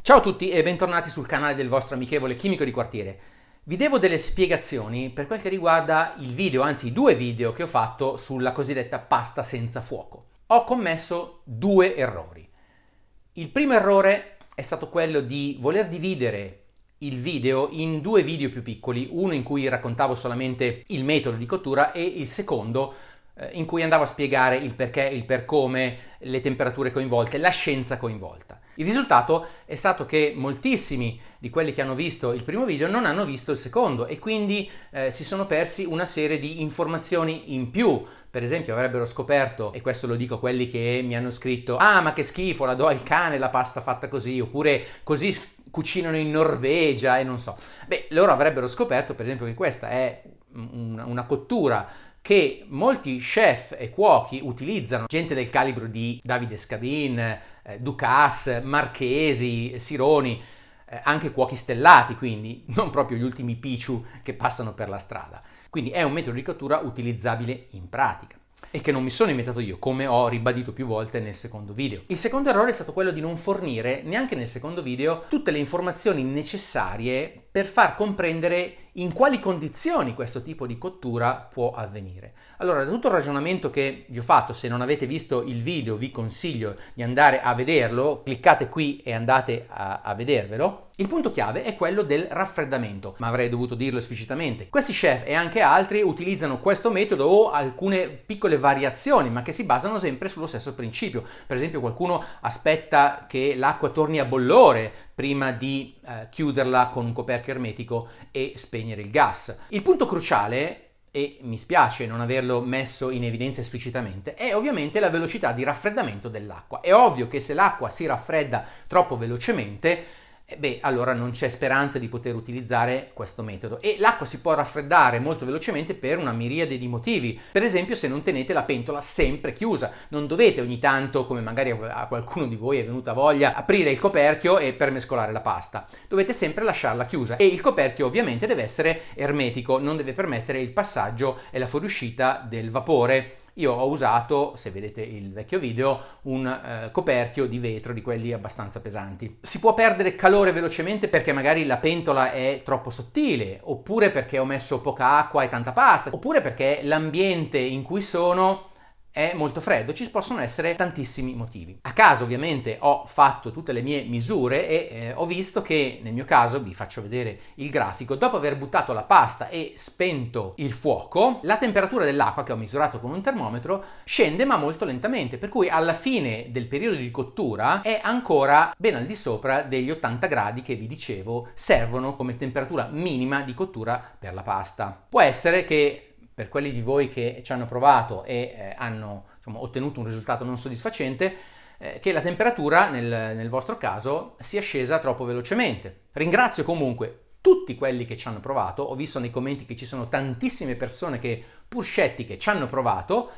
Ciao a tutti e bentornati sul canale del vostro amichevole chimico di quartiere. Vi devo delle spiegazioni per quel che riguarda il video, anzi i due video che ho fatto sulla cosiddetta pasta senza fuoco. Ho commesso due errori. Il primo errore è stato quello di voler dividere il video in due video più piccoli, uno in cui raccontavo solamente il metodo di cottura e il secondo in cui andavo a spiegare il perché, il per come, le temperature coinvolte, la scienza coinvolta. Il risultato è stato che moltissimi di quelli che hanno visto il primo video non hanno visto il secondo e quindi si sono persi una serie di informazioni in più. Per esempio avrebbero scoperto, e questo lo dico a quelli che mi hanno scritto: ah, ma che schifo, la do al cane la pasta fatta così, oppure così cucinano in Norvegia e non so. Beh, loro avrebbero scoperto per esempio che questa è una cottura che molti chef e cuochi utilizzano, gente del calibro di Davide Scadin, Ducasse, Marchesi, Sironi, anche cuochi stellati, quindi non proprio gli ultimi picciu che passano per la strada. Quindi è un metodo di cottura utilizzabile in pratica e che non mi sono inventato io, come ho ribadito più volte nel secondo video. Il secondo errore è stato quello di non fornire, neanche nel secondo video, tutte le informazioni necessarie per far comprendere in quali condizioni questo tipo di cottura può avvenire. Allora, da tutto il ragionamento che vi ho fatto, se non avete visto il video vi consiglio di andare a vederlo, cliccate qui e andate a vedervelo. Il punto chiave è quello del raffreddamento, ma avrei dovuto dirlo esplicitamente. Questi chef e anche altri utilizzano questo metodo o alcune piccole variazioni, ma che si basano sempre sullo stesso principio. Per esempio, qualcuno aspetta che l'acqua torni a bollore prima di chiuderla con un coperchio ermetico e spegnere il gas. Il punto cruciale, e mi spiace non averlo messo in evidenza esplicitamente, è ovviamente la velocità di raffreddamento dell'acqua. È ovvio che se l'acqua si raffredda troppo velocemente, allora non c'è speranza di poter utilizzare questo metodo e l'acqua si può raffreddare molto velocemente per una miriade di motivi. Per esempio, se non tenete la pentola sempre chiusa, non dovete ogni tanto, come magari a qualcuno di voi è venuta voglia, aprire il coperchio e per mescolare la pasta. Dovete sempre lasciarla chiusa e il coperchio ovviamente deve essere ermetico, non deve permettere il passaggio e la fuoriuscita del vapore. Io ho usato, se vedete il vecchio video, un coperchio di vetro di quelli abbastanza pesanti. Si può perdere calore velocemente perché magari la pentola è troppo sottile, oppure perché ho messo poca acqua e tanta pasta, oppure perché l'ambiente in cui sono è molto freddo. Ci possono essere tantissimi motivi. A caso ovviamente ho fatto tutte le mie misure e ho visto che nel mio caso, vi faccio vedere il grafico, dopo aver buttato la pasta e spento il fuoco, la temperatura dell'acqua che ho misurato con un termometro scende ma molto lentamente, per cui alla fine del periodo di cottura è ancora ben al di sopra degli 80 gradi che vi dicevo servono come temperatura minima di cottura per la pasta. Può essere che per quelli di voi che ci hanno provato e hanno ottenuto un risultato non soddisfacente, che la temperatura nel vostro caso sia scesa troppo velocemente. Ringrazio comunque tutti quelli che ci hanno provato, ho visto nei commenti che ci sono tantissime persone che pur scettiche ci hanno provato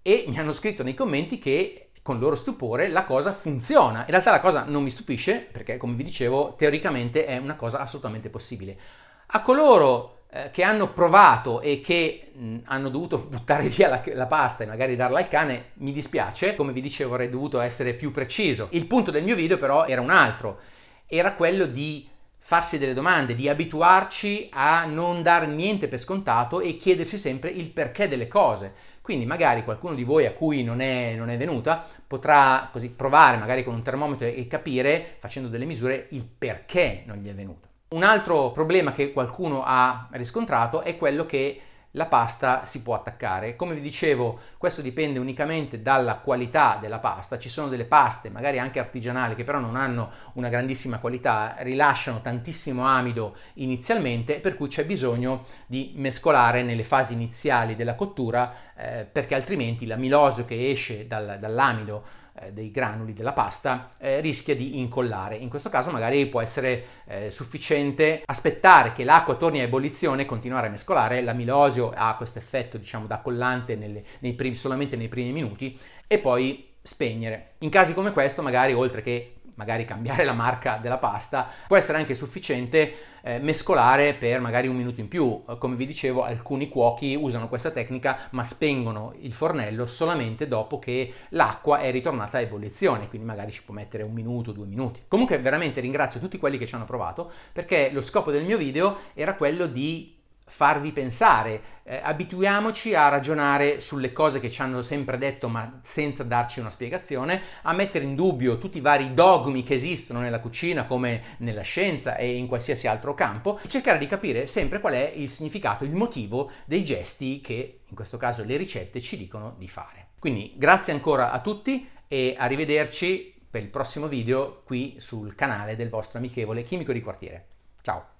e mi hanno scritto nei commenti che con loro stupore la cosa funziona. In realtà la cosa non mi stupisce perché, come vi dicevo, teoricamente è una cosa assolutamente possibile. A coloro che hanno provato e che hanno dovuto buttare via la pasta e magari darla al cane, mi dispiace, come vi dicevo avrei dovuto essere più preciso. Il punto del mio video però era un altro, era quello di farsi delle domande, di abituarci a non dare niente per scontato e chiedersi sempre il perché delle cose. Quindi magari qualcuno di voi a cui non è venuta potrà così provare magari con un termometro e capire, facendo delle misure, il perché non gli è venuta. Un altro problema che qualcuno ha riscontrato è quello che la pasta si può attaccare. Come vi dicevo, questo dipende unicamente dalla qualità della pasta. Ci sono delle paste, magari anche artigianali, che però non hanno una grandissima qualità, rilasciano tantissimo amido inizialmente, per cui c'è bisogno di mescolare nelle fasi iniziali della cottura, perché altrimenti l'amilosio che esce dall'amido dei granuli della pasta rischia di incollare. In questo caso magari può essere sufficiente aspettare che l'acqua torni a ebollizione e continuare a mescolare. L'amilosio ha questo effetto da collante solamente nei primi minuti e poi spegnere. In casi come questo magari oltre che magari cambiare la marca della pasta, può essere anche sufficiente mescolare per magari un minuto in più. Come vi dicevo, alcuni cuochi usano questa tecnica ma spengono il fornello solamente dopo che l'acqua è ritornata a ebollizione, quindi magari ci può mettere un minuto, 2 minuti. Comunque veramente ringrazio tutti quelli che ci hanno provato, perché lo scopo del mio video era quello di farvi pensare, abituiamoci a ragionare sulle cose che ci hanno sempre detto ma senza darci una spiegazione, a mettere in dubbio tutti i vari dogmi che esistono nella cucina come nella scienza e in qualsiasi altro campo, e cercare di capire sempre qual è il significato, il motivo dei gesti che in questo caso le ricette ci dicono di fare. Quindi grazie ancora a tutti e arrivederci per il prossimo video qui sul canale del vostro amichevole chimico di quartiere. Ciao!